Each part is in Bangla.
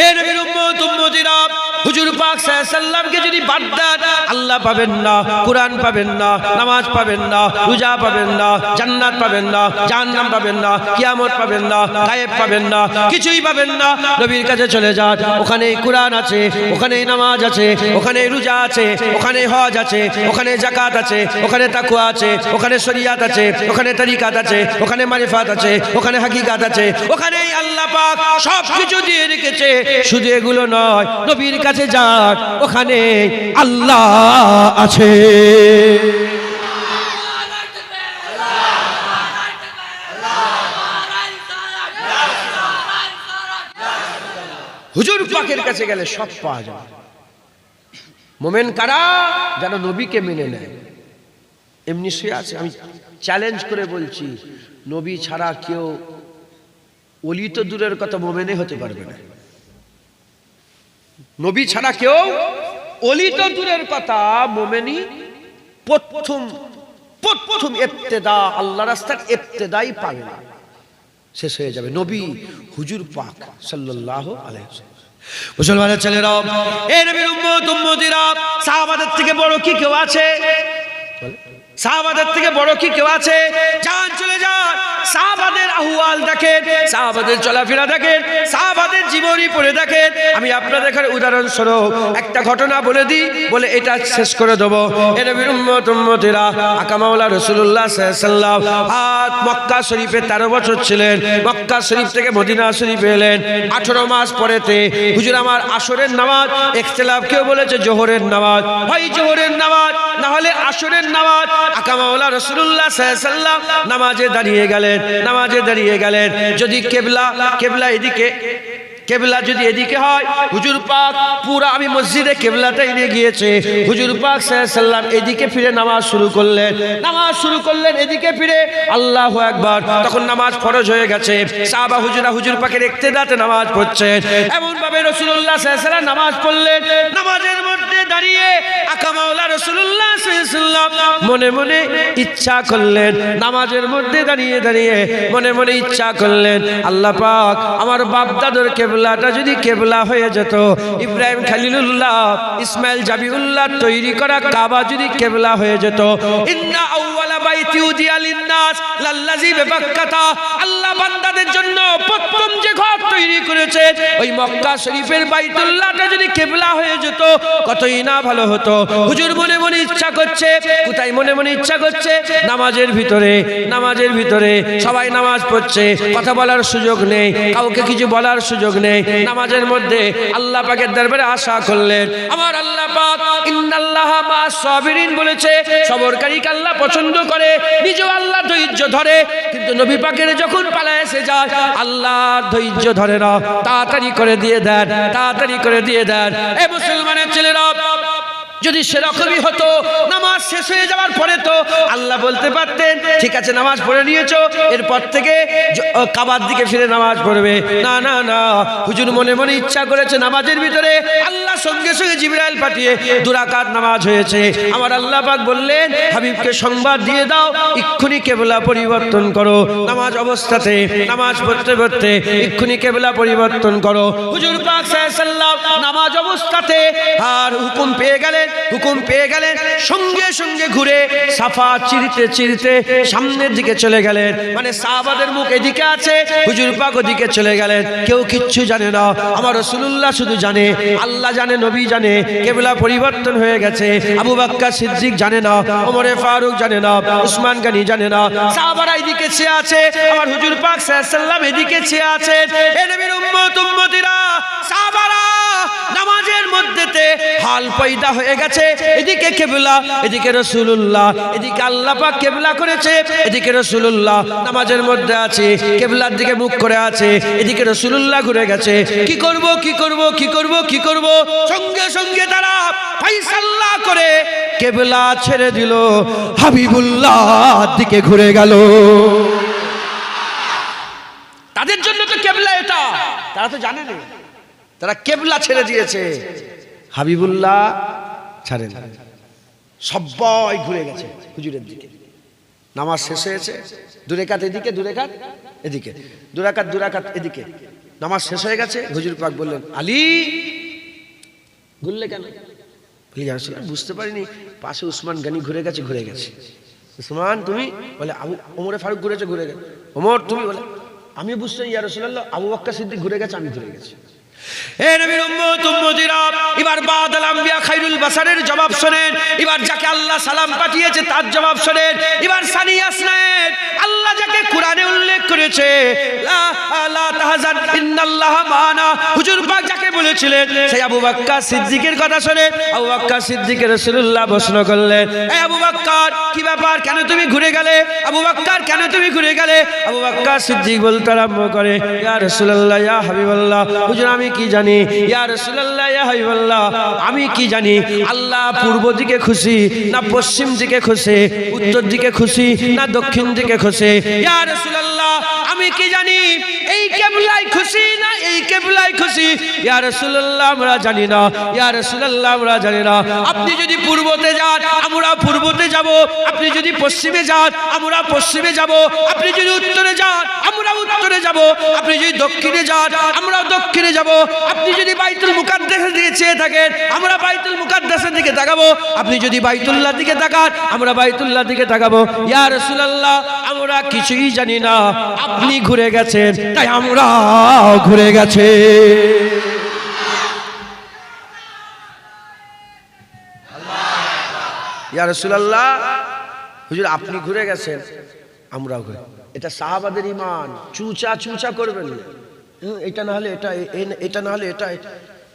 এ নবীর উম্মত উম্মতিরা, হুজুর পাক সাল্লাল্লাহু আলাইহি সাল্লামকে যদি বাদ দেন, আল্লাহ পাবেন না, কুরআন পাবেন না, নামাজ পাবেন না, রোজা পাবেন না, জান্নাত পাবেন না, জাহান্নাম পাবেন না, কিয়ামত পাবেন না, গায়েব পাবেন না, কিছুই পাবেন না। নবীর কাছে চলে যান, ওখানেই কুরআন আছে, ওখানেই নামাজ আছে, ওখানেই রোজা আছে, ওখানে হজ আছে, ওখানে যাকাত আছে, ওখানে তাকওয়া আছে, ওখানে শরীয়ত আছে, ওখানে তরিকাত আছে, ওখানে মারিফাত আছে, ওখানে হাকিকাত আছে, ওখানেই আল্লাহ পাক সবকিছু দিয়ে রেখেছে। শুধু এগুলো নয়, নবীর কাছে যান, ওখানে আল্লাহ আছে। হুজুর পাকের কাছে গেলে সব পাওয়া যায়। মোমেন কারা? যারা নবীকে মেনে নেয়। এমনি শুয়ে আছে, আমি চ্যালেঞ্জ করে বলছি, নবী ছাড়া কেউ ওলি তো দূরের কথা, মোমেনে হতে পারবে না। নবী ছাড়া কেউ ওলি তো দূরের কথা, মোমেনি প্রথম ইবতিদা, আল্লাহ রাস্তার ইবতিদাই পাবে না, শেষ হয়ে যাবে। নবী হুজুর পাক সাল্লাল্লাহু আলাইহি ওয়াসাল্লাম। মুসলমানের ছেলেরা, এই নবীর উম্মত উম্মতিরা, সাহাবাদের থেকে বড় কি কেউ আছে? সাহাবাদের থেকে বড় কি কেউ আছে? যান, চলে যান, সাহাবাদের আহওয়াল দেখেন, সাহাবাদের চলাফেরা দেখেন, সাহাবাদের জীবনী পড়ে দেখেন। আমি আপনাদের এখানে উদাহরণস্বরূপ একটা ঘটনা বলে দিই, বলে এটা শেষ করে দেবো। এ নবীর উম্মত উম্মতিরা, আকা মাওলা রাসূলুল্লাহ সাল্লাল্লাহু আলাইহি ওয়াসাল্লাম মক্কা শরীফে 13 বছর ছিলেন। মক্কা শরীফ থেকে মদিনা শরীফে এলেন 18 মাস পরেতে। হুজুর আমার আসরের নামাজ, ইখতিলাফ কেউ বলেছে জোহরের নামাজ, হয় জোহরের নামাজ না হলে আসরের নামাজ। আকা মাওলা রাসূলুল্লাহ সাল্লাল্লাহু আলাইহি ওয়াসাল্লাম নামাজে দাঁড়িয়ে গেলেন। যদি কেবলা এদিকে, কেবলা যদি এদিকে হয়, হুজুর পাক পুরা, আমি মসজিদে কেবলাটাই নিয়ে গিয়েছে, হুজুর পাক সাল্লাল্লাহু আলাইহি ওয়াসাল্লাম এদিকে ফিরে নামাজ শুরু করলেন এদিকে ফিরে, আল্লাহু আকবার। তখন নামাজ ফরজ হয়ে গেছে, সাহাবা হুজুরা হুজুর পাকের ইক্তেদাতে নামাজ পড়ছেন। এমন ভাবে রাসূলুল্লাহ সাল্লাল্লাহু আলাইহি ওয়াসাল্লাম নামাজ পড়লেন, নামাজের মধ্যে দাঁড়িয়ে আকা মাওলা রাসূলুল্লাহ সাল্লাল্লাহু আলাইহি ওয়াসাল্লাম মনে মনে ইচ্ছা করলেন, নামাজের মধ্যে দাঁড়িয়ে মনে মনে ইচ্ছা করলেন, আল্লাহ পাক আমার বাপ দাদার কেবলাটা যদি কেবলা হয়ে যেত, ইব্রাহিম খলিলুল্লাহ, ইসমাইল জাবিউল্লাহ তৈরি করা কাবা যদি কেবলা হয়ে যেত। ইন্না আউওয়ালা বাইতি উদিয়া লিন্নাস লাল্লাযী বিবাক্কাতা, আল্লাহ বান্দাদের জন্য প্রথম যে ঘর তৈরি করেছে ওই মক্কা শরীফের বাইতুল্লাহটা যদি কেবলা হয়ে যেত, কতই না ভালো হতো। হুজুর মনে মনে ইচ্ছা করছে, কোথায় মনে মনে ইচ্ছা করছে? নামাজের ভিতরে সবাই নামাজ পড়ছে, কথা বলার সুযোগ নেই, কাউকে কিছু বলার সুযোগ নেই। নামাজের মধ্যে আল্লাহ পাকের দরবারে আশা করলেন, আমার আল্লাহ পাক ইন্নাল্লাহা মা'আস সাবিরিন বলেছে, সবরকারীকে আল্লাহ পছন্দ করে, নিজেও আল্লাহ ধৈর্য ধরে। কিন্তু নবী পাকের যখন পালায় এসে যায়, আল্লাহ ধৈর্য ধরে না, তাড়াতাড়ি করে দিয়ে দেন। এই মুসলমানের ছেলেরা, যদি সেরকমই হতো, নামাজ শেষ হয়ে যাওয়ার পরে তো আল্লাহ বলতে পারতেন, ঠিক আছে নামাজ পড়ে নিয়েছো, এরপর থেকে কাবার দিকে ফিরে নামাজ পড়বে। না, হুজুর মনে মনে ইচ্ছা করেছে নামাজের ভিতরে, আল্লাহ সঙ্গে সঙ্গে জিবরাইল পাঠিয়ে 2 রাকাত নামাজ হয়েছে। আমার আল্লাহ পাক বললেন, হাবিবকে সংবাদ দিয়ে দাও, এক্ষুনি কেবলা পরিবর্তন করো। নামাজ অবস্থাতে, নামাজ পড়তে এক্ষুনি কেবলা পরিবর্তন করো। হুজুর পাক সাল্লাল্লাহু আলাইহি ওয়াসাল্লাম নামাজ অবস্থাতে আর হুকুম পেয়ে গেলেন, সঙ্গে সঙ্গে ঘুরে সাফা চিরতে সামনের দিকে চলে গেলেন। মানে সাহাবাদের মুখ এদিকে আছে, হুজুর পাক ওদিকে চলে গেলেন। কেউ কিচ্ছু জানে না, আমার রাসূলুল্লাহ শুধু জানে, আল্লাহ জানে, নবী জানে কেবলা পরিবর্তন হয়ে গেছে। আবু বকর সিদ্দিক জানে না, ওমর ফারুক জানে না, উসমান গনি জানে না। সাহাবারা এদিকে চেয়ে আছে, আমার হুজুর পাক সাল্লাল্লাহু আলাইহি ওয়াসাল্লাম এদিকে চেয়ে আছেন। এ নবীর উম্মত উম্মতিরা, সাহাবারা নামাজের মধ্যেতে হাল পয়দা হয়ে গেছে, এদিকে কেবলা, এদিকে রাসূলুল্লাহ, এদিকে আল্লাহ পাক কেবলা করেছে, এদিকে রাসূলুল্লাহ নামাজের মধ্যে আছে, কেবলার দিকে মুখ করে আছে, এদিকে রাসূলুল্লাহ ঘুরে গেছে। কি করব? সঙ্গে সঙ্গে তারা ফয়সালা করে কেবলা ছেড়ে দিল, হাবিবুল্লাহর দিকে ঘুরে গেল। তাদের জন্য তো কেবলা এটা, তারা তো জানে না, তারা কেবলা ছেড়ে দিয়েছে, হাবিবুল্লাহ ছাড়েন। সবাই ঘুরে গেছে হুজুরের দিকে। নামাজ শেষ হয়েছে, 2 রাকাত এদিকে, 2 রাকাত এদিকে, 2 রাকাত এদিকে, নামাজ শেষ হয়ে গেছে, হুজুর পাক বললেন, আলী ঘুরলে কেন? ইয়া রাসূলুল্লাহ, বুঝতে পারিনি, পাশে উসমান গনি ঘুরে গেছে। উসমান তুমি? বলে ওমরে ফারুক ঘুরেছে, ঘুরে গেছে। ওমর তুমি? বলে আমি বুঝতে, ইয়া রাসূলুল্লাহ আবু বকর সিদ্দিক ঘুরে গেছে, আমি ঘুরে গেছি। হে নবীর উম্মত উম্মতিরা, এবার বাদাল আম্বিয়া খায়রুল বাশারের জবাব শুনেন। এবার যাকে আল্লাহ সালাম পাঠিয়েছে তার জবাব শুনেন। এবার সানিয়া শুনেন, আল্লাহ যাকে কোরআনে উল্লেখ করেছে, লা লা তাহজান ইন্নাল্লাহা মানা, হুজুর পাক যাকে বলেছিলেন সেই আবু বকর সিদ্দিকের কথা শুনে আবু বকর সিদ্দিক রাসূলুল্লাহ প্রশ্ন করলেন, এ আবু বকর কি ব্যাপার, কেন তুমি ঘুরে গেলে? আবু বকর কেন তুমি ঘুরে গেলে? আবু বকর সিদ্দিক বলতে আরম্ভ করে, ইয়া রাসূলুল্লাহ ইয়া হাবিবাল্লাহ, হুজুর আমি কি জানি, ইয়া রাসূলুল্লাহ ইয়া হাবিবাল্লাহ আমি কি জানি, আল্লাহ পূর্ব দিকে খুশি না পশ্চিম দিকে খুশি, উত্তর দিকে খুশি না দক্ষিণ দিকে খুশি? ইয়া রাসূলুল্লাহ আমি কি জানি, এই কিবলায় খুশি না এই কিবলায় খুশি? ইয়া রাসূলুল্লাহ আমরা জানি না, ইয়া রাসূলুল্লাহ আমরা জানি না। আপনি যদি পূর্বতে যান আমরা পূর্বতে যাব, আপনি যদি পশ্চিমে যান আমরা পশ্চিমে যাব, আপনি যদি উত্তরে যান আমরা উত্তরে যাব, আপনি যদি দক্ষিণে যান আমরা দক্ষিণে যাব, আপনি যদি বাইতুল মুকাদ্দাসের দিকে চেয়ে থাকেন আমরা বাইতুল মুকাদ্দাসের দিকে তাকাবো, আপনি যদি বাইতুল্লাহর দিকে তাকান আমরা বাইতুল্লাহর দিকে তাকাবো। ইয়া রাসূলুল্লাহ আমরা কিছুই জানি না, আপনি ঘুরে গেছেন তাই আমরা ঘুরে গেছে। ইয়া রাসূলুল্লাহ হুজুর আপনি ঘুরে গেছেন আমরাও ঘুরে। এটা সাহাবাদের ঈমান, চুচা করবেন না, এটা না হলে এটা, এটা না হলে এটা,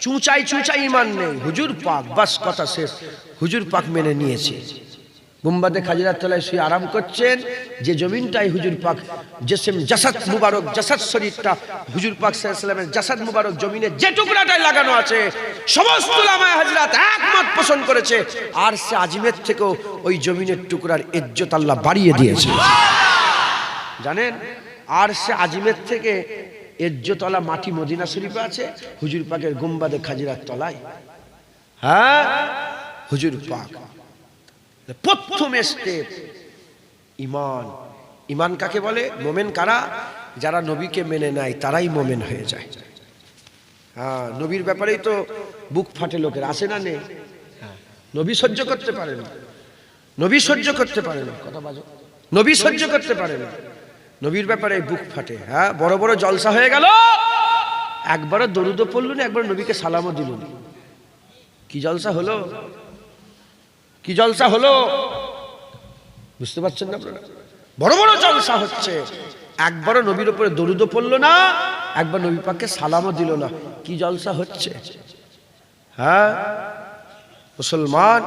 চুঁচাই ঈমান নেই। হুজুর পাক বাস কথা শেষ, হুজুর পাক মেনে নিয়েছে। গুম্বাদে খাজিরার তলায় শুয়ে আরাম করছেন, যে জমিনটাই হুজুর পাক জেসেম জাসাদ মুবারক, জাসাদ শরীফটা হুজুর পাক সাল্লাল্লাহু আলাইহি ওয়াসাল্লামের জাসাদ মুবারক জমিনে যে টুকরাটাই লাগানো আছে সমস্ত উলামায়ে হাজরাত একমত পোষণ করেছে, আর সে আজমের থেকেও ওই জমিনের টুকরার ইজ্জত আল্লাহ বাড়িয়ে দিয়েছে। জানেন, আর সে আজমের থেকে ইজ্জতওয়ালা মাটি মদিনা শরীফে আছে হুজুর পাকের গুম্বাদে খাজিরার তলায়। হ্যাঁ হুজুর পাক প্রথম স্টেপ ঈমান। ঈমান কাকে বলে? মোমেন কারা? যারা নবীকে মেনে নেয় তারাই মোমেন হয়ে যায়। হ্যাঁ নবীর ব্যাপারেই তো বুক ফাটে লোকের, আসে না নেই? নবী সহ্য করতে পারে না, নবী সহ্য করতে পারে না, কথা বাজো, নবী সহ্য করতে পারে না, নবীর ব্যাপারে বুক ফাটে। হ্যাঁ বড় বড় জলসা হয়ে গেল, একবারও দরুদও পড়লো না, একবার নবীকে সালামও দিল না। কি জলসা হলো, কি জলসা হলো, বুঝতে পারছেন না আপনারা? বড় বড় জলসা হচ্ছে, একবারও নবীর উপরে দরুদও পড়লো না, একবার নবী পাককে সালামও দিল না। কি জলসা হচ্ছে? হ্যাঁ মুসলমান,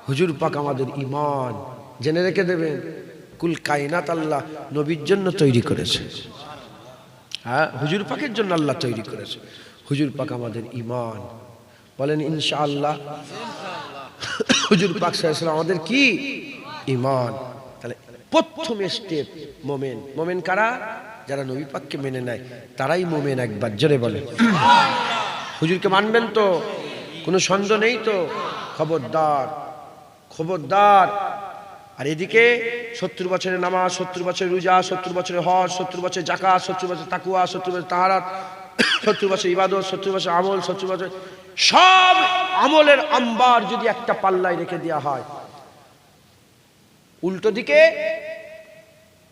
হুজুর পাক আমাদের ঈমান জেনে রেখে দেবেন, কুল কায়নাত আল্লাহ নবীর জন্য তৈরি করেছে। হ্যাঁ হুজুর পাকের জন্য আল্লাহ তৈরি করেছে। হুজুর পাক আমাদের ঈমান, বলেন ইনশাআল্লাহ। হুজুর পাক সাল্লাল্লাহু আলাইহি ওয়াসাল্লাম আমাদের কি? ঈমান। তাহলে প্রথম স্টেপ মোমেন। মোমেন কারা? যারা নবী পাককে মেনে নেয় তারাই মোমেন। একবার জোরে বলেন হুজুরকে মানবেন তো? কোনো সন্দেহ নেই তো? খবরদার, খবরদার। আর এদিকে 70 বছরের নামাজ, 70 বছরের রোজা, 70 বছরের হজ, 70 বছরের যাকাত, 70 বছর তাকওয়া, 70 বছর তাহারাত, 70 বছর ইবাদত, 70 বছর আমল, 70 বছর সব আমলের আম্বার যদি একটা পাল্লায় রেখে দেওয়া হয়, উল্টো দিকে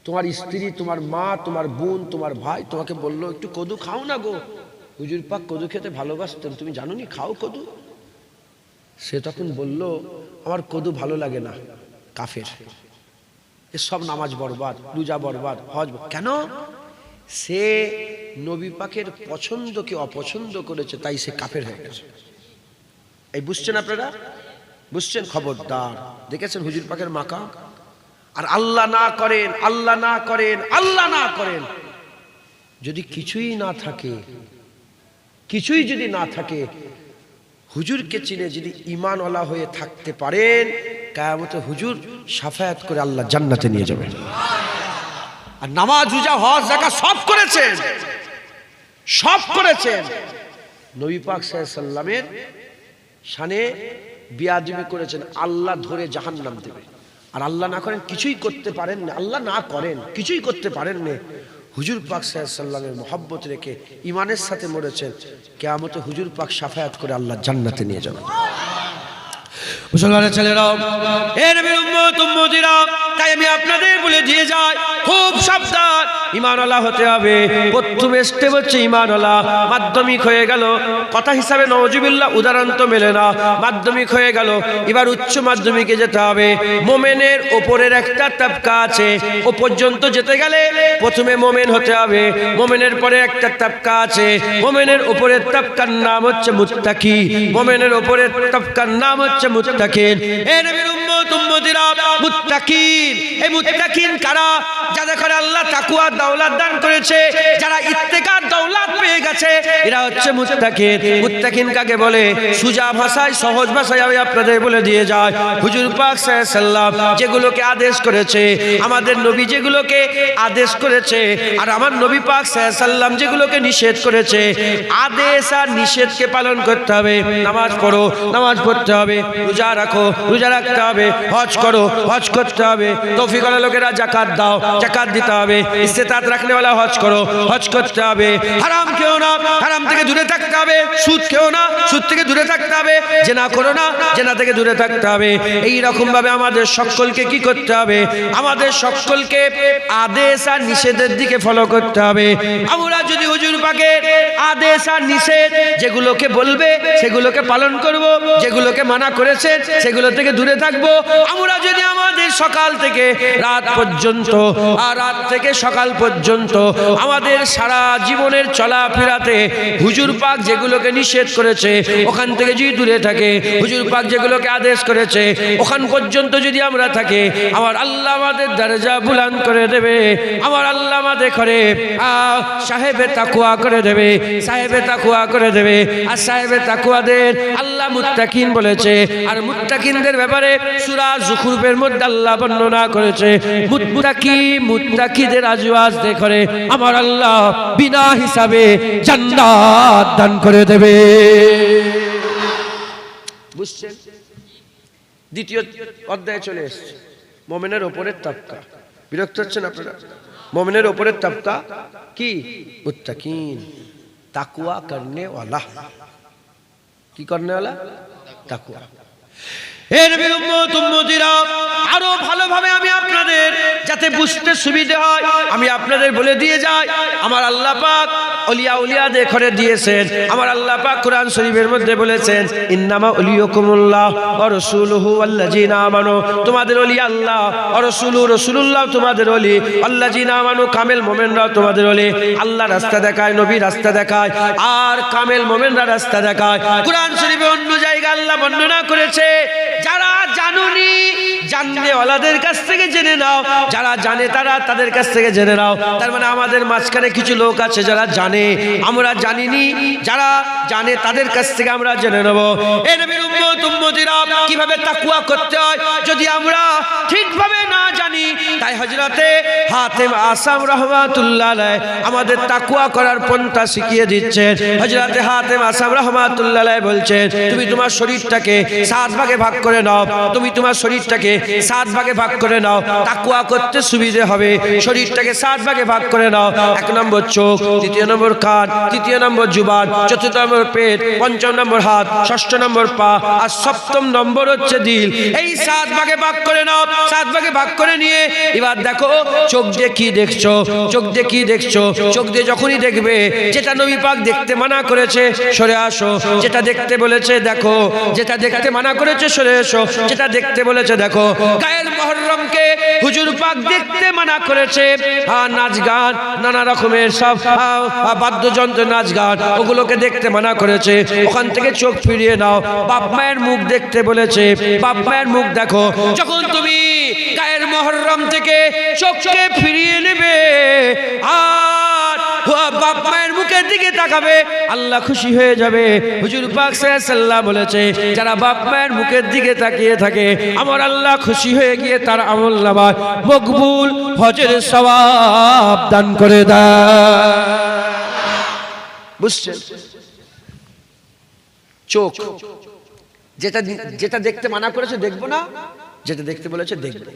তোমার স্ত্রী, তোমার মা, তোমার বোন, তোমার ভাই তোমাকে বললো একটু কদু খাও না গো, হুজুর পাক কদু খেতে ভালোবাসতেন, তুমি জানো নি, খাও কদু। সে তখন বলল আমার কদু ভালো লাগে না, কাফের, এসব নামাজ বরবাদ, রোজা বরবাদ, হজ। কেন? সে নবী পাকের পছন্দকে অপছন্দ করেছে, তাই সে কাফের হয়ে গেছে। এই বুঝছেন আপনারা? বুঝছেন? খবরদার। দেখেছেন হুজুর পাকের মাকাম? আর আল্লাহ না করেন, আল্লাহ না করেন, আল্লাহ না করেন, যদি কিছুই না থাকে, কিছুই যদি না থাকে, হুজুরকে চিনে যদি ঈমানওয়ালা হয়ে থাকতে পারেন, কিয়ামতে হুজুর শাফায়াত করে আল্লাহ জান্নাতে নিয়ে যাবেন। আর নামাজ, রোজা, হজ, যাকাত সব করেছেন, সব করেছেন, নবী পাক সাল্লাল্লাহু আলাইহি সাল্লামের শানে বিয়াদবি করেছেন, আল্লাহ ধরে জাহান্নাম দেবে। আর আল্লাহ না করেন, কিছুই করতে পারেন না, আল্লাহ না করেন, কিছুই করতে পারেন না, হুজুর পাক সাল্লাল্লাহু আলাইহি সাল্লামের মহব্বত রেখে ইমানের সাথে মরেছেন, কিয়ামতে হুজুর পাক শাফায়াত করে আল্লাহ জান্নাতে নিয়ে যাবেন। মুসলমানের ছেলেরাও, এ নবীর উম্মত উম্মতিরা, তাই আমি আপনাদের বলে দিয়ে যাই, খুব সাবধান, ঈমানওয়ালা হতে হবে। প্রথম স্টেপ হচ্ছে ঈমানওয়ালা। মাধ্যমিক হয়ে গেল, কথা হিসাবে নওয়াজুবিল্লাহ উদাহরণ তো মেলে না, মাধ্যমিক হয়ে গেল, এবার উচ্চ মাধ্যমিকে যেতে হবে। মোমেনের ওপরের একটা তাবকা আছে, ও পর্যন্ত যেতে গেলে প্রথমে মোমেন হতে হবে। মোমেনের পরে একটা তাবকা আছে, মোমেনের ওপরের তাবকার নাম হচ্ছে মুত্তাকি, মোমেনের ওপরের তাবকার নাম হচ্ছে মুত্তাকিন। এ নবীর উম্মত উম্মতিরা, মুত্তাকিন, এই মুত্তাকিন কারা? যাদের করে আল্লাহ তাকওয়া দৌলত দান করেছে, যারা ইত্তেকার দৌলত পেয়ে গেছে, এরা হচ্ছে মুত্তাকিন। মুত্তাকিন কাকে বলে? সুজা ভাষায়, সহজ ভাষায় আমি আপনাদের বলে দিয়ে যাই। হুজুর পাক সাল্লাল্লাহু আলাইহি সাল্লাম যেগুলোকে আদেশ করেছে, আমাদের নবী যেগুলোকে আদেশ করেছে, আর আমার নবী পাক সাল্লাল্লাহু আলাইহি সাল্লাম যেগুলোকে নিষেধ করেছে, আদেশ আর নিষেধকে পালন করতে হবে। নামাজ পড়ো, নামাজ পড়তে হবে। রোজা রাখো, রোজা রাখতে হবে। হজ করো, হজ করতে হবে। তৌফিক ওয়ালা লোকেরা যাকাত দাও, যাকাত দিতে হবে। ইস্তেতাত রাখনে ওয়ালা হজ করো, হজ করতে হবে। হারাম খেও না, হারাম থেকে দূরে থাকতে হবে। সুদ খেও না, সুদ থেকে দূরে থাকতে হবে। জেনা করো না, জেনা থেকে দূরে থাকতে হবে। এই রকম ভাবে আমাদের সকলকে কি করতে হবে? আমাদের সকলকে আদেশ আর নিষেধের দিকে ফলো করতে হবে। আমরা যদি হুজুর পাকের আদেশ আর নিষেধ যেগুলোকে বলবে সেগুলোকে পালন করব, যেগুলোকে মানা করেছে সেগুলো থেকে দূরে থাকবো। আমরা যদি আমাদের সকাল থেকে রাত পর্যন্ত আর রাত থেকে সকাল পর্যন্ত আমাদের সারা জীবনের চলাফেরাতে হুজুর পাক যেগুলোকে নিষেধ করেছে ওখান থেকে যদি দূরে থাকে, হুজুর পাক যেগুলোকে আদেশ করেছে ওখান পর্যন্ত যদি আমরা থাকি, আমার আল্লাহ আমাদের দরজা বুলন্দ করে দেবে। আমার আল্লাহ আমাদের করে সাহেবে তাকওয়া করে দেবে, সাহেবে তাকওয়া করে দেবে। আর সাহেবে তাকওয়াদের আল্লাহ মুত্তাকিন বলেছে। আর মুত্তাকিনদের ব্যাপারে সূরা যুখরুফের মধ্যে আল্লাহ বর্ণনা করেছে, মুত্তাকিদের আজওয়াজ দেখে আমার আল্লাহ বিনা হিসাবে জান্নাত দান করে দেবে। বুঝছেন? দ্বিতীয় অধ্যায়ে চলে এসেছে, মুমিনের উপরের তাবকা। বিরক্ত হচ্ছেন আপনারা? মুমিনের উপরের তাবকা কি? মুত্তাকিন, তাকওয়া করনে ওয়ালা। কি করনে ওয়ালা? তাকওয়া। হে নবীর উম্মত উম্মতিরা, আরো ভালোভাবে আমি আপনাদের যাতে বুঝতে সুবিধা হয় আমি আপনাদের বলে দিয়ে যাই। আমার আল্লাহ পাক ওলিয়া উলিয়াদের করে দিয়েছেন। আমার আল্লাহ পাক কোরআন শরীফের মধ্যে বলেছেন, ইন্নামা ওলিয়াকুমুল্লাহ ওয়া রাসূলুহু ওয়াল্লাযিনা আমানু, তোমাদের ওলি আল্লাহ, ওয়া রাসূলুহু, রাসূলুল্লাহ তোমাদের ওলি, আল্লাযিনা আমানু কামেল মুমিনরা তোমাদের ওলি। আল্লাহ রাস্তা দেখায়, নবী রাস্তা দেখায়, আর কামেল মুমিনরা রাস্তা দেখায়। কোরআন শরীফে অন্য জায়গায় আল্লাহ বর্ণনা করেছে, যারা জানুনি জাননে ওয়ালাদের কাছ থেকে জেনে নাও, যারা জানে তারা তাদের কাছ থেকে জেনে নাও। তার মানে আমাদের মাঝখানে কিছু লোক আছে যারা জানে, আমরা জানিনি, যারা জানে তাদের কাছ থেকে আমরা জেনে নেব। এই নবীর উম্মত উম্মতিরা, কিভাবে তাকওয়া করতে হয় যদি আমরা ঠিকভাবে না জানি, তাই হযরতে হাতেম আসাম রাহমাতুল্লাহ আলাইহি আমাদের তাকওয়া করার পন্থা শিখিয়ে দিচ্ছেন। হযরতে হাতেম আসাম রাহমাতুল্লাহ আলাইহি বলছেন, তুমি তোমার শরীরটাকে 7 ভাগে ভাগ করে নাও, তুমি তোমার শরীরটাকে 7 ভাগে ভাগ করে নাও, তাকওয়া করতে সুবিধে হবে। শরীরটাকে 7 ভাগে ভাগ করে নাও। 1 নম্বর চোখ, 2 নম্বর কান, 3 নম্বর জুবান, 4 নম্বর পেট, 5 নম্বর হাত, 6 নম্বর পা, আর 7ম নম্বর হচ্ছে দিল। এই 7 ভাগে ভাগ করে নাও। 7 ভাগে ভাগ করে নিয়ে এবার দেখো চোখ দিয়ে কি দেখছো, চোখ দিয়ে কি দেখছো। চোখ দিয়ে যখনই দেখবে যেটা নবী পাক দেখতে মানা করেছে সরে আসো, যেটা দেখতে বলেছে দেখো, যেটা দেখতে মানা করেছে সরে এসো, যেটা দেখতে বলেছে দেখো। গায়ের মুহররমকে হুজুর পাক দেখতে মানা করেছে, নাচ গান, নানা রকমের সব বাদ্যযন্ত্র, নাচ গান, ওগুলোকে দেখতে মানা করেছে। ওখান থেকে চোখ ফিরিয়ে নাও। বাপ মায়ের মুখ দেখতে বলেছে, বাপ মায়ের মুখ দেখো। যখন তুমি গায়ের মুহররম থেকে চোখকে ফিরিয়ে নেবে আর বাপ মায়ের মুখের দিকে তাকাবে, আল্লাহ খুশি হয়ে যাবে। হুজুর পাক সাল্লাল্লাহু আলাইহি সাল্লাম বলেছে, যারা বাপ মায়ের মুখের দিকে তাকিয়ে থাকে আমার আল্লাহ খুশি হয়ে গিয়ে তার আমলনামায় মকবুল হজের সওয়াব দান করে দেয়। বুঝছেন? চোখ যেটা দেখতে মানা করেছে দেখবো না, যেটা দেখতে বলেছে দেখবো।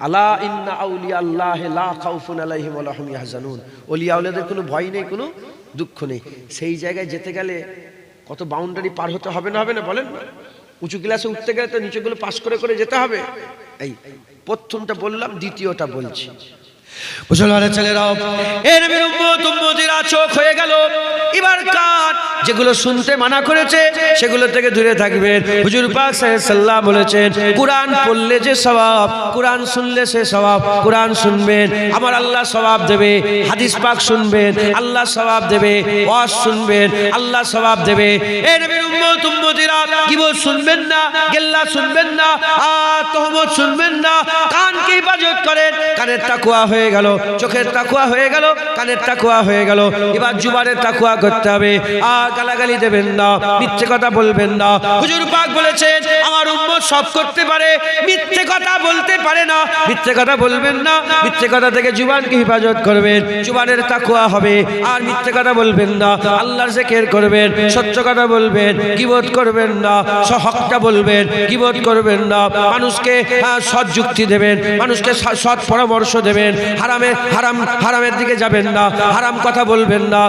আলা ইন্না আউলিয়া আল্লাহ লা খাউফুন আলাইহিম ওয়া লা হুম ইয়াহজানুন। ওলিয়া আউলিয়াদের কোনো ভয় নেই, কোনো দুঃখ নেই। সেই জায়গায় যেতে গেলে কত বাউন্ডারি পার হতে হবে না, হবে না বলেন? উঁচু ক্লাসে উঠতে গেলে তো নিচেগুলো পাস করে করে যেতে হবে। এই প্রথমটা বললাম, দ্বিতীয়টা বলছি। মুসলমানের ছেলেরাও, এ নবীর উম্মত উম্মতিরা চোখ হয়ে গেল। এবার কান যেগুলো শুনতে মানা করেছে সেগুলো থেকে দূরে থাকবেন। হুজুর পাক সাল্লাল্লাহু বলেছেন, কোরআন পড়লে যে সওয়াব, কোরআন শুনলে সে সওয়াব। কোরআন শুনবেন, আমার আল্লাহ সওয়াব দেবে। হাদিস পাক শুনবেন, আল্লাহ সওয়াব দেবে। ওয়াজ শুনবেন, আল্লাহ সওয়াব দেবে। এ নবীর উম্মত উম্মতিরা, গীবত শুনবেন না, গিল্লা শুনবেন না, তহমত শুনবেন না। কানকে হেফাজত করেন। কানের তাকওয়া হয়ে গেল, চোখের তাকওয়া হয়ে গেল, কানের তাকওয়া হয়ে গেল। এবার জুবানের তাকওয়া করতে হবে। গালাগালি দেবেন না, মিথ্যে কথা বলবেন না। হুজুর পাক বলেছেন, আমার উম্মত সব করতে পারে, মিথ্যে কথা বলতে পারে না। মিথ্যে কথা বলবেন না, মিথ্যে কথা থেকে জুবানকে হেফাজত করবেন। জুবানের তাকওয়া হবে, আর মিথ্যে কথা বলবেন না। আল্লাহর জিকির করবেন, সত্য কথা বলবেন, গীবত করবেন না, হকটা বলবেন, গীবত করবেন না। মানুষকে সৎ যুক্তি দেবেন, মানুষকে সৎ পরামর্শ দেবেন। হারামের দিকে যাবেন না, হারাম কথা বলবেন না।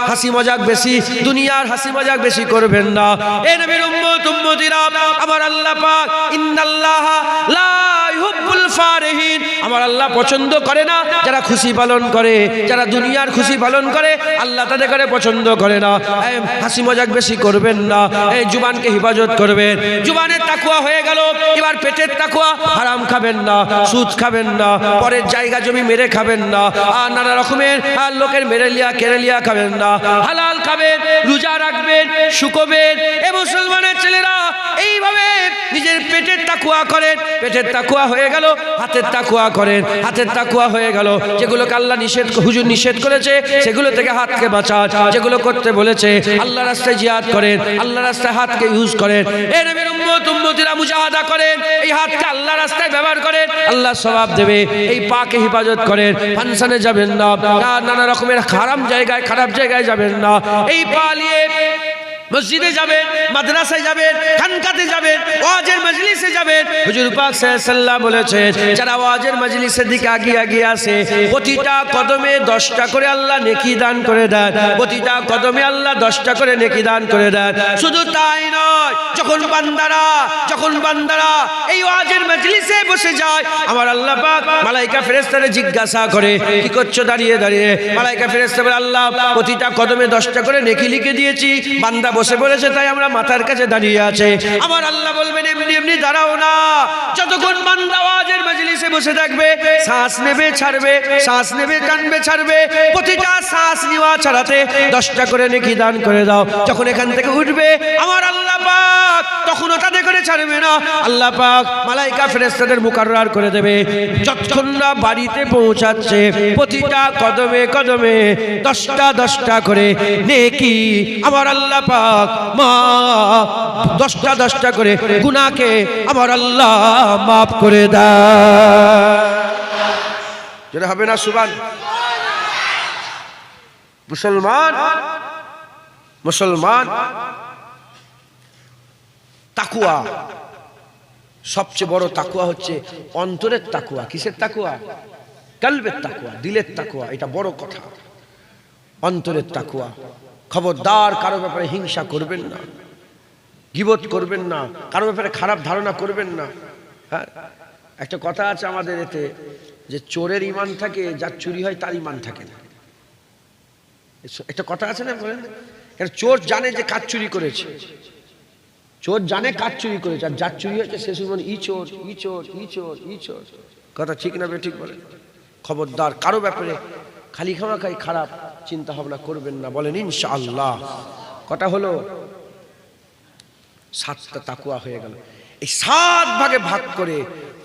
হাসি মজাক বেশি, দুনিয়ার হাসি মজাক বেশি করবেন না। এ নবীর উম্মত উম্মতিরা, আমার আল্লাহ পাক ইন্নাল্লাহা লা ইউহিব্বুল ফারিহিন, আমার আল্লাহ পছন্দ করে না যারা খুশি পালন করে, যারা দুনিয়ার খুশি পালন করে, আল্লাহ তাদের করে পছন্দ করে না। হাসি মজাক বেশি করবেন না, এই জুবানকে হেফাজত করবেন। জুবানের তাকওয়া হয়ে গেল। এবার পেটের তাকওয়া, হারাম খাবেন না, সুদ খাবেন না, পরের জায়গা জমি মেরে খাবেন না, আর নানা রকমের লোকের মেরেলিয়া কেরেলিয়া খাবেন না, হালাল খাবেন, রোজা রাখবেন, শুকোবেন। এ মুসলমানের ছেলেরা, এইভাবে নিজের পেটের তাকওয়া করেন। পেটের তাকওয়া হয়ে গেল, হাতের তাকওয়া করেন। হাতের তাকওয়া হয়ে গেল, যেগুলোকে আল্লাহ নিষেধ, হুজুর নিষেধ করেছে সেগুলো থেকে হাতকে বাঁচান। যেগুলো করতে বলেছে, আল্লাহ রাস্তায় জিহাদ করেন, আল্লাহ রাস্তায় হাতকে ইউজ করেন। এ নবীর উম্মত উম্মতিরা মুজাহাদা করেন, এই হাতকে আল্লাহ রাস্তায় ব্যবহার করেন, আল্লাহ সওয়াব দেবে। এই পাকে হেফাজত করেন, ফাংশনে যাবেন না, নানা রকমের খারাপ জায়গায় খারাপ জায়গায় যাবেন না। এই পা নিয়ে মসজিদে যাবেন, মাদ্রাসায় যাবেন, খানকাতে যাবেন, ওয়াজের মজলিসে যাবেন। হুজুর পাক সাল্লাল্লাহু বলেছেন, যারা ওয়াজের মজলিসের দিকে আগিয়ে আসে, প্রতিটা কদমে 10টা করে আল্লাহ নেকি দান করে দেন। প্রতিটা কদমে আল্লাহ 10টা করে নেকি দান করে দেন। শুধু তাই নয়, যখন বান্দারা এই ওয়াজের মজলিসে বসে যায়, আমার আল্লাহ পাক মালায়েকা ফেরেশতাদের জিজ্ঞাসা করে, কি করছো দাঁড়িয়ে দাঁড়িয়ে? মালায়েকা ফেরেশতা বলে, আল্লাহ প্রতিটা কদমে 10টা করে নেকি লিখে দিয়েছি, বান্দা বসে পড়েছে তাই আমরা মাথার কাছে দাঁড়িয়ে আছে। আমার আল্লাহ বলবেন, এমনি এমনি দাঁড়াও না, যতক্ষণ বান্দা ওয়াজের মজলিসে বসে থাকবে, শ্বাস নেবে ছাড়বে, শ্বাস নেবে টানবে ছাড়বে, প্রতিটা শ্বাস নেওয়া ছাড়াতে 10টা করে নেকি দান করে দাও। যখন এখান থেকে উঠবে, আমার আল্লাহ পাক তখন ওটাতে করে ছাড়বে না, আল্লাহ পাক মালায়েকা ফেরেশতাদের মুকাররার করে দেবে। যতক্ষণ না বাড়িতে পৌঁছাচ্ছে, প্রতিটা কদমে কদমে 10টা করে নেকি আমার আল্লাহ পাক মা 10টা করে গুনাহকে আমার আল্লাহ মাফ করে দেয়। যেটা হবে না সুবহান। মুসলমান তাকওয়া, সবচেয়ে বড় তাকওয়া হচ্ছে অন্তরের তাকওয়া। কিসের তাকওয়া? কলবের তাকওয়া, দিলের তাকওয়া। এটা বড় কথা, অন্তরের তাকওয়া। খবরদার কারো ব্যাপারে হিংসা করবেন না, গীবত করবেন না, কারো ব্যাপারে খারাপ ধারণা করবেন না। হ্যাঁ, একটা কথা আছে আমাদের এতে, যে চোরের ঈমান থাকে, যার চুরি হয় তার ঈমান থাকে না। একটা কথা আছে না, বলেন? কারণ চোর জানে যে কাজ চুরি করেছে, চোর জানে কাজ চুরি করেছে, আর যার চুরি হয়েছে সে শুধু ই চোর ই চোর ই চোর ই চোর। কথা ঠিক না বেঠিক বলেন? খবরদার কারো ব্যাপারে খালি খামাখাই খারাপ চিন্তা ভাবনা করবেন না, বলেন ইনশাআল্লাহ। কথা হলো 7টা তাকওয়া হয়ে গেল। এই 7 ভাগে ভাগ করে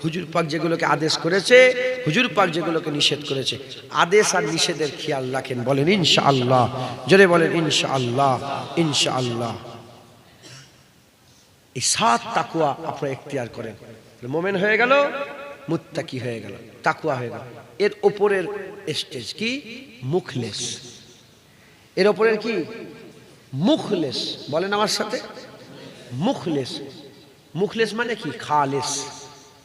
হুজুর পাক যেগুলোকে আদেশ করেছে, হুজুর পাক যেগুলোকে নিষেধ করেছে, আদেশ আর নিষেধের খেয়াল রাখেন, বলেন ইনশাআল্লাহ। জোরে বলেন ইনশাআল্লাহ, ইনশাআল্লাহ। এই 7 তাকওয়া আপনারা ইখতিয়ার করেন, মুমিন হয়ে গেল, মুত্তাকি হয়ে গেল, তাকওয়া হয়ে গেল। এর উপরের স্টেজ কি? মুখলেস। এর উপরের কি? মুখলেস। বলেন আমার সাথে, মুখলেস। মুখলেস মানে কি? খালেস।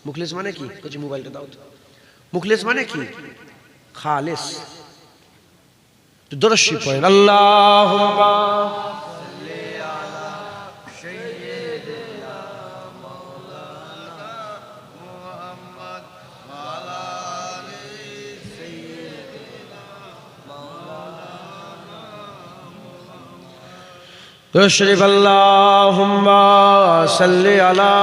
মুখলেস মানে কি? বলছি মোবাইলটা দাও তো। মুখলেস মানে কি? খালেস। তো দরুদ শরীফ পড়েন, আল্লাহুম্মা সাল্লি আলা সাইয়্যিদিনা মাওলানা মুহাম্মদ ওয়া আলা আলি সাইয়্যিদিনা মাওলানা মুহাম্মদ। দরুদ শরীফ, আল্লাহুম্মা সাল্লি আলা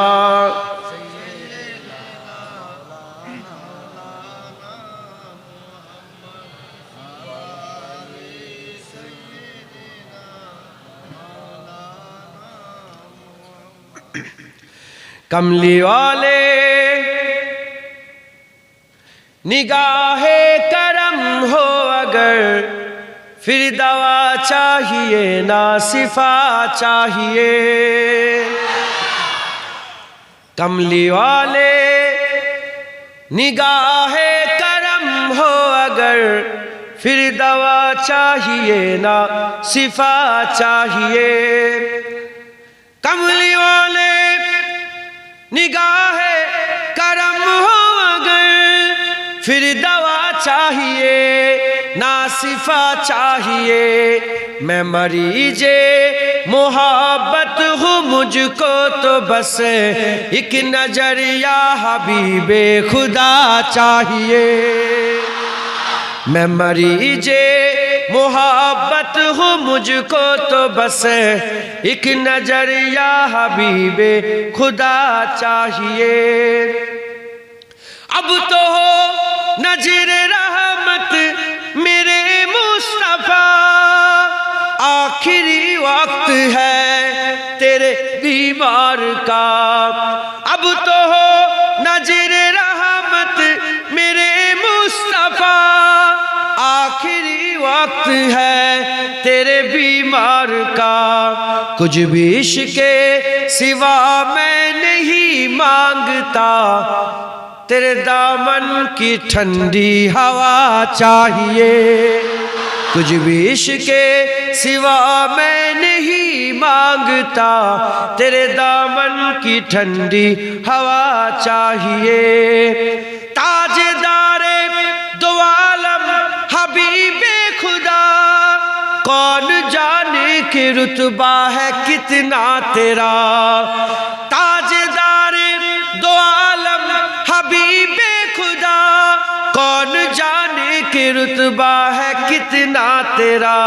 कमली वाले निगाहे करम हो अगर, फिर दवा चाहिए ना सिफा चाहिए। कमली वाले निगाहे करम हो अगर, फिर दवा चाहिए ना सिफा चाहिए। कमली वाले निगाह करम हो अगर, फिर दवा चाहिए ना सिफा चाहिए। मैं मरीजे मोहब्बत हूँ, मुझको तो बस एक नजरिया हबीबे खुदा चाहिए। मैं मरीजे मोहब्बत हूँ, मुझको तो बस एक नजरिया हबीबे खुदा चाहिए। अब तो हो नजर रहमत मेरे मुस्तफा, आखिरी वक्त है तेरे दीवार का। अब तो हो नजर रहमत मेरे मुस्तफा, आखिरी वक्त है तेरे बीमार का। कुछ भी इश्क़ सिवा मैं नहीं मांगता, तेरे दामन की ठंडी हवा चाहिए। कुछ भी इश्क़ सिवा मैं नहीं मांगता, तेरे दामन की ठंडी हवा चाहिए। ताजदारे दो आलम हबीबे खुदा, कौन जाने कि रुतबा है कितना तेरा। ताजदारे दो आलम हबीबे खुदा, कौन जाने कि रुतबा है कितना तेरा।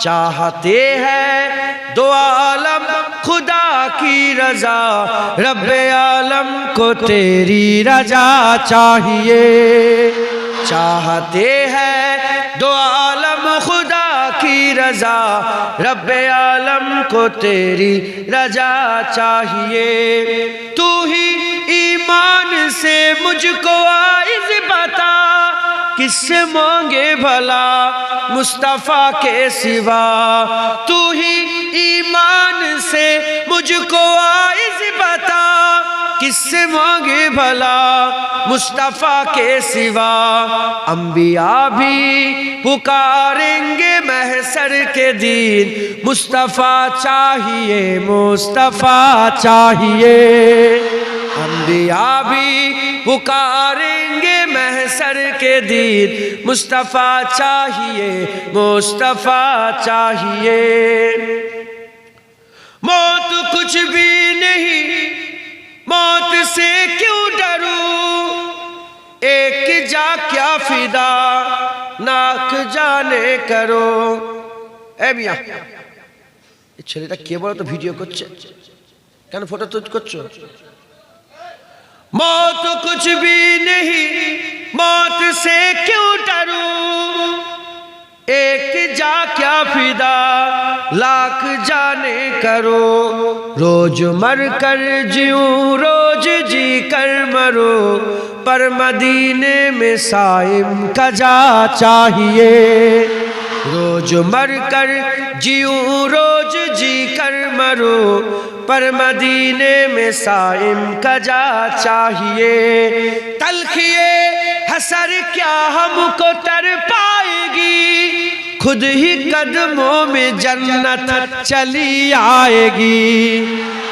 चाहते हैं दो आलम खुदा की रजा, रब्बे आलम को तेरी रजा चाहिए। चाहते हैं दो आलम खुदा की रजा, रब्बे आलम को तेरी रजा चाहिए। तू ही ईमान से मुझको आइज़ बता, किससे मांगे भला मुस्तफ़ा के सिवा। तू ही ईमान से मुझको आइज़ बता, किससे मांगे भला मुस्तफ़ा के सिवा। अंबिया भी पुकारेंगे महशर के दिन, मुस्तफ़ा चाहिए मुस्तफ़ा चाहिए। अंबिया भी पुकारेंगे महशर के दिन, मुस्तफ़ा चाहिए मुस्तफ़ा चाहिए। मौत कुछ भी नहीं, मौत से क्यों डरूं, एक जा क्या फिदा नाक जाने करो। এ মিয়া, এই ছেলেটা কে বলো তো ভিডিও করছে, কেন ফটো তুলছ করছো? मौत कुछ भी नहीं, मौत से क्यों डरूं, एक जा क्या फिदा लाख जाने करो। रोज मर कर जीऊं रोज जी कर मरो, पर मदीने में साइम का जा चाहिए। रोज मर कर जीऊं रोज जी कर मरो, पर मदीने में साइम का जा चाहिए। तलखिए हसर क्या हमको तर पाएगी, खुद ही कदमों में जन्नत चली आएगी।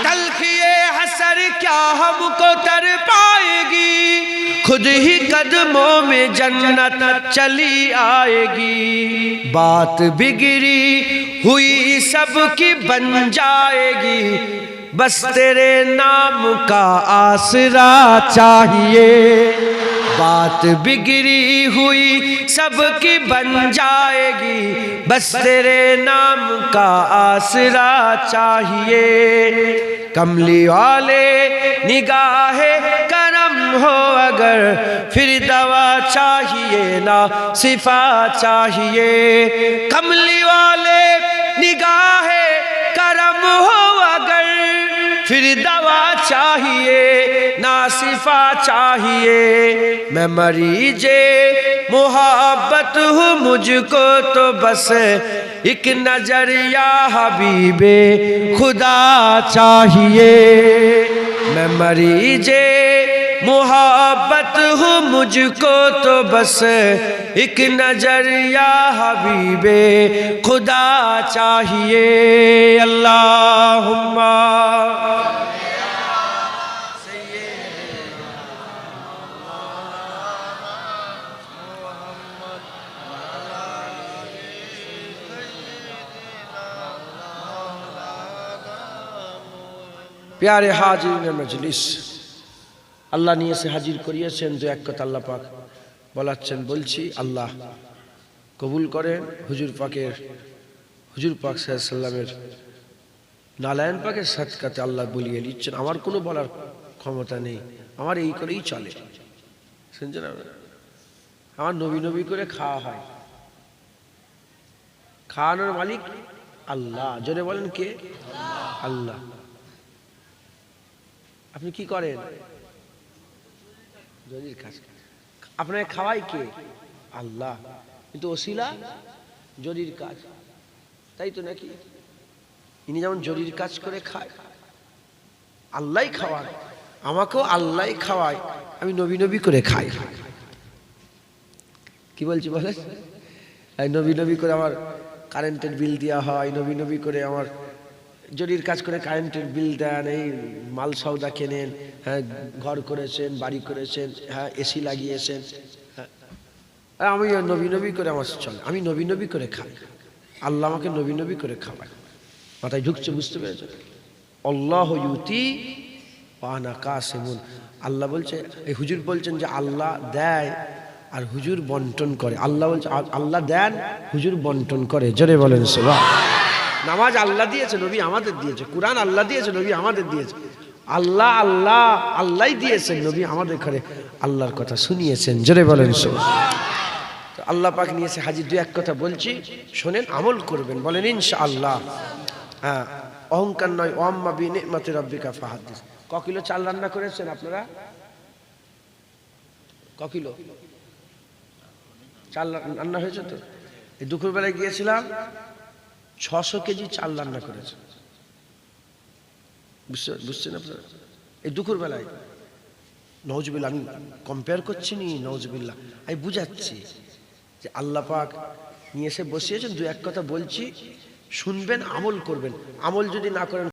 तलखिए हसर महशर क्या हमको तर पाएगी, खुद ही कदमों में जन्नत चली आएगी। बात बिगड़ी हुई सबकी बन जाएगी, बस तेरे नाम का आसरा चाहिए। बात बिगड़ी हुई सबकी बन जाएगी, बस तेरे नाम का आसरा चाहिए। कमली वाले निगाहे करम हो अगर, फिर दवा चाहिए ना सिफा चाहिए। कमली वाले निगाहे करम हो अगर, फिर दवा चाहिए ना सिफा चाहिए। मैं मरीजे मोहब्बत हूँ, मुझको तो बस एक नजर या हबीबे खुदा चाहिए। मैं मरीजे मोहब्बत हूँ, मुझको तो बस एक नजर या हबीबे खुदा चाहिए। अल्लाहुम्मा प्यारे हाजिर मजलिस, আল্লাহ নিয়ে এসে হাজির করিয়েছেন। তো এক কথা আল্লাহ পাক বলাচ্ছেন, বলছি আল্লাহ কবুল করেন। হুজুর পাক সাল্লাল্লাহু আলাইহি ওয়াসাল্লামের নালায়েন পাকের সাদকাতে আল্লাহ বলিয়ে দিচ্ছেন, আমার কোনো বলার ক্ষমতা নেই, আমার এই করেই চলে। শুনছেন, আমার নবী নবী করে খাওয়া হয়, খাওয়ানোর মালিক আল্লাহ। জোরে বলেন কে? আল্লাহ। আপনি কি করেন? জরির কাজ। আপনাকে খাওয়াই কে? আল্লাহ। কিন্তু ওসিলা জরির কাজ, তাই তো নাকি? ইনি যেমন জরির কাজ করে খায়, আল্লাহই খাওয়ান, আমাকেও আল্লাহই খাওয়ায়, আমি নবী নবী করে খাই। কি বলছি বলে? নবী নবী করে আমার কারেন্টের বিল দেওয়া হয়, নবী নবী করে আমার জরির কাজ করে কারেন্টের বিল দেন, এই মাল সওদা কেনেন, হ্যাঁ ঘর করেছেন, বাড়ি করেছেন, হ্যাঁ এসি লাগিয়েছেন, হ্যাঁ আমি নবী নবী করে আমার চলে, আমি নবী নবী করে খাই, আল্লাহ আমাকে নবী নবী করে খাওয়ায়। মাথায় ঢুকছে? বুঝতে পেরেছেন? আল্লাহ ইউতি ওয়া আনা কাসিমুন। আল্লাহ বলছে, এই হুজুর বলছেন যে আল্লাহ দেয় আর হুজুর বন্টন করে। আল্লাহ বলছে আল্লাহ দেন, হুজুর বন্টন করে। জোরে বলেন সুবহানাল্লাহ। নামাজ আল্লাহ দিয়েছে, নবী আমাদের দিয়েছে। কুরআন আল্লাহ দিয়েছে, নবী আমাদের দিয়েছে। আল্লাহ আল্লাহ আল্লাহই দিয়েছেন, নবী আমাদের ঘরে আল্লাহর কথা শুনিয়েছেন। জোরে বলেন সুবহানাল্লাহ। তো আল্লাহ পাক নিয়েছে হাজির। দু এক কথা বলছি, শোনেন, আমল করবেন। বলেন ইনশাআল্লাহ। হ্যাঁ, অহংকার নয়। ওয়াম্মা বিনিমাতি রাব্বিকা ফাহাদ্দিস। ক কিলো চাল রান্না করেছেন আপনারা? ক কিলো চাল রান্না হয়েছে? তো এই দুপুরবেলায় গিয়েছিলাম, 600 কেজি চাল রান্না করেছে। বুঝছেন আপনারা? এই দুপুর বেলায়। নওজুবিল্লাহ, আমি কম্পেয়ার করছি নি, নওজুবিল্লাহ, আমি বুঝাচ্ছি যে আল্লাহ পাক নিয়ে এসে বসিয়েছেন। দু এক কথা বলছি, শুনবেন, আমল করবেন। আমল যদি না করেন